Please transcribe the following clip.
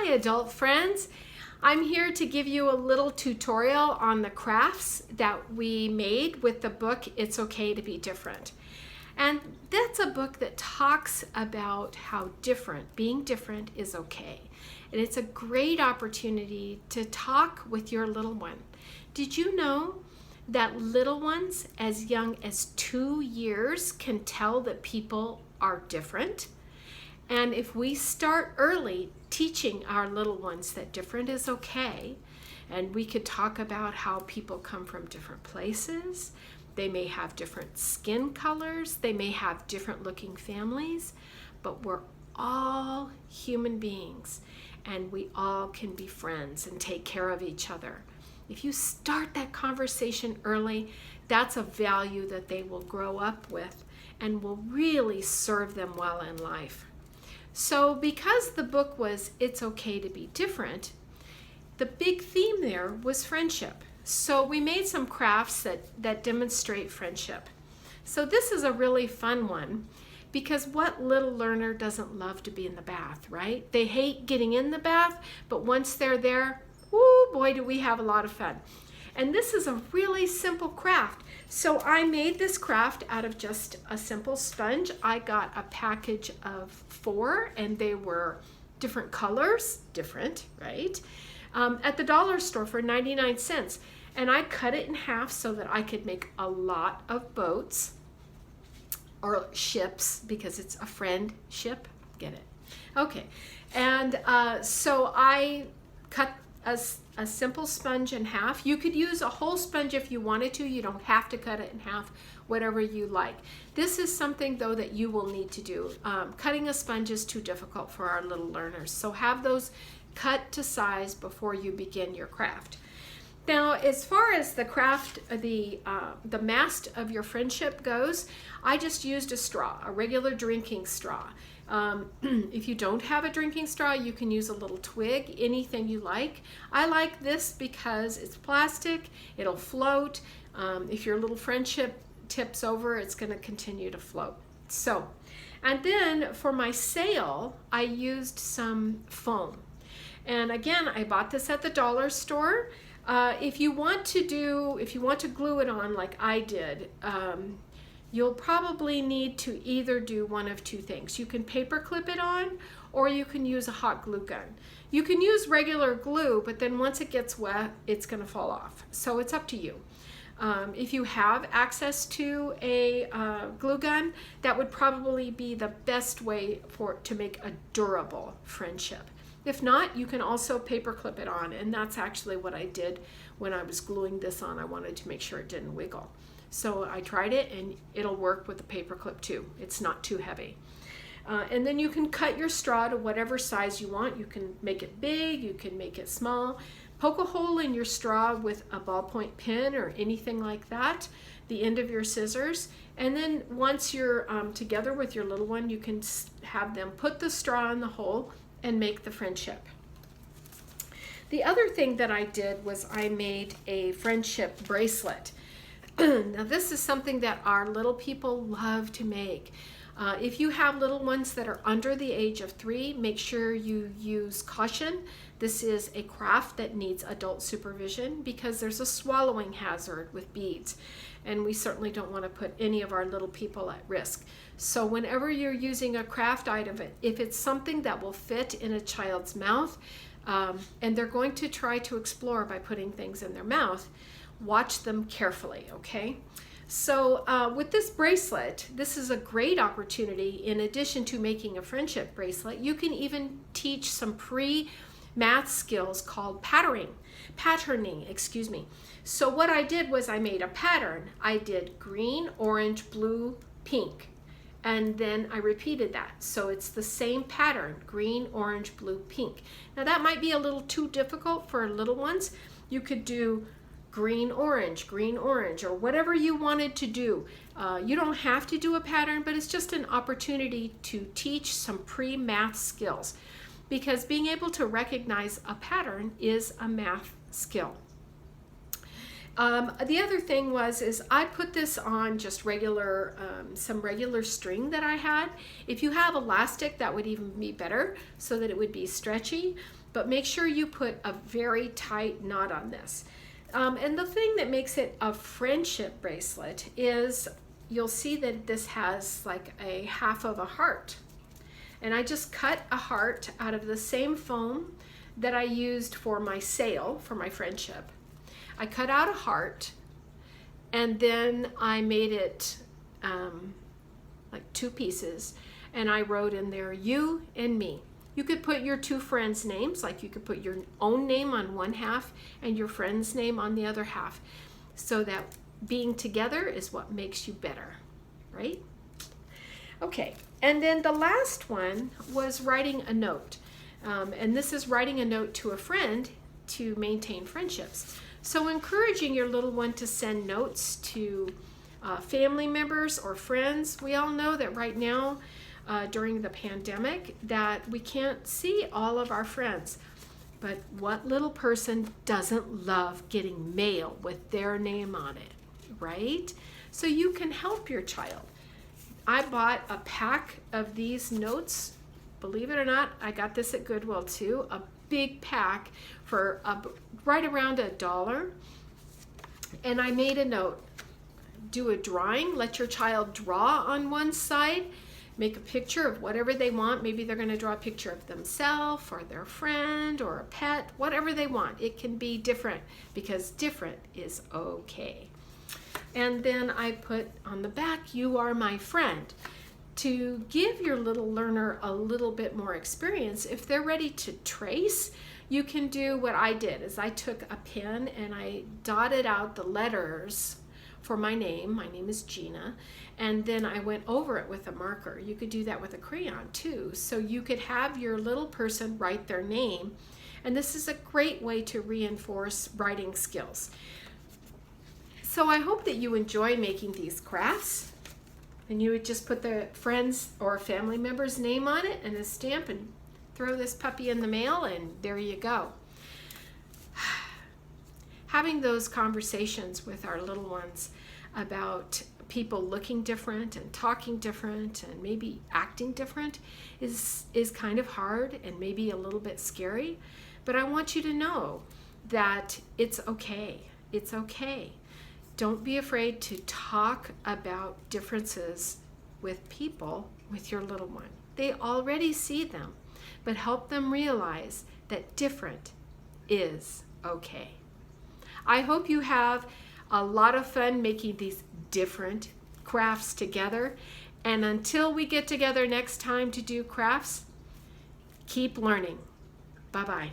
Hi adult friends, I'm here to give you a little tutorial on the crafts that we made with the book It's Okay to Be Different. And that's a book that talks about how being different is okay. And it's a great opportunity to talk with your little one. Did you know that little ones as young as 2 years can tell that people are different? And if we start early teaching our little ones that different is okay, and we could talk about how people come from different places, they may have different skin colors, they may have different looking families, but we're all human beings and we all can be friends and take care of each other. If you start that conversation early, that's a value that they will grow up with and will really serve them well in life. So because the book was It's Okay to Be Different, the big theme there was friendship. So we made some crafts that demonstrate friendship. So this is a really fun one because what little learner doesn't love to be in the bath, right? They hate getting in the bath, but once they're there, whoo, boy, do we have a lot of fun. And this is a really simple craft. So I made this craft out of just a simple sponge. I got a package of 4 and they were different colors, right? At the dollar store for 99 cents. And I cut it in half so that I could make a lot of boats or ships because it's a friend ship. Get it? Okay. And so I cut a simple sponge in half. You could use a whole sponge if you wanted to. You don't have to cut it in half, whatever you like. This is something though that you will need to do. Cutting a sponge is too difficult for our little learners. So have those cut to size before you begin your craft. Now, as far as the craft, the mast of your friendship goes, I just used a straw, a regular drinking straw. If you don't have a drinking straw, you can use a little twig, anything you like. I like this because it's plastic, it'll float. If your little friendship tips over, it's going to continue to float. So, and then for my sail, I used some foam. And again, I bought this at the dollar store. If you want to glue it on like I did, you'll probably need to either do one of two things. You can paper clip it on, or you can use a hot glue gun. You can use regular glue, but then once it gets wet, it's gonna fall off. So it's up to you. If you have access to a glue gun, that would probably be the best way to make a durable friendship. If not, you can also paper clip it on, and that's actually what I did when I was gluing this on. I wanted to make sure it didn't wiggle. So I tried it, and it'll work with the paper clip too. It's not too heavy. And then you can cut your straw to whatever size you want. You can make it big, you can make it small. Poke a hole in your straw with a ballpoint pen or anything like that, the end of your scissors. And then once you're together with your little one, you can have them put the straw in the hole and make the friendship. The other thing that I did was I made a friendship bracelet. Now this is something that our little people love to make. If you have little ones that are under the age of 3, make sure you use caution. This is a craft that needs adult supervision because there's a swallowing hazard with beads, and we certainly don't want to put any of our little people at risk. So whenever you're using a craft item, if it's something that will fit in a child's mouth, and they're going to try to explore by putting things in their mouth, watch them carefully, okay? So with this bracelet, this is a great opportunity. In addition to making a friendship bracelet, you can even teach some pre-math skills called patterning, excuse me. So what I did was I made a pattern. I did green, orange, blue, pink, and then I repeated that. So it's the same pattern, green, orange, blue, pink. Now that might be a little too difficult for little ones. You could do green, orange, or whatever you wanted to do. You don't have to do a pattern, but it's just an opportunity to teach some pre-math skills, because being able to recognize a pattern is a math skill. The other thing is I put this on just regular, some regular string that I had. If you have elastic, that would even be better so that it would be stretchy, but make sure you put a very tight knot on this. And the thing that makes it a friendship bracelet is you'll see that this has like a half of a heart. And I just cut a heart out of the same foam that I used for my sail, for my friendship. I cut out a heart, and then I made it like 2 pieces, and I wrote in there, you and me. You could put your 2 friends' names, like you could put your own name on one half and your friend's name on the other half, so that being together is what makes you better, right? Okay, and then the last one was writing a note. And this is writing a note to a friend to maintain friendships. So encouraging your little one to send notes to family members or friends. We all know that right now, during the pandemic, that we can't see all of our friends. But what little person doesn't love getting mail with their name on it, right? So you can help your child. I bought a pack of these notes. Believe it or not, I got this at Goodwill too, a big pack for right around $1. And I made a note. Do a drawing, let your child draw on one side, make a picture of whatever they want. Maybe they're going to draw a picture of themselves or their friend or a pet, whatever they want. It can be different because different is okay. And then I put on the back, you are my friend. To give your little learner a little bit more experience, if they're ready to trace, you can do what I did, is I took a pen and I dotted out the letters for my name. My name is Gina. And then I went over it with a marker. You could do that with a crayon too. So you could have your little person write their name. And this is a great way to reinforce writing skills. So I hope that you enjoy making these crafts. And you would just put the friend's or family member's name on it and a stamp and throw this puppy in the mail, and there you go. Having those conversations with our little ones about people looking different and talking different and maybe acting different is kind of hard and maybe a little bit scary. But I want you to know that it's okay. It's okay. Don't be afraid to talk about differences with people, with your little one. They already see them, but help them realize that different is okay. I hope you have a lot of fun making these different crafts together. And until we get together next time to do crafts, keep learning. Bye-bye.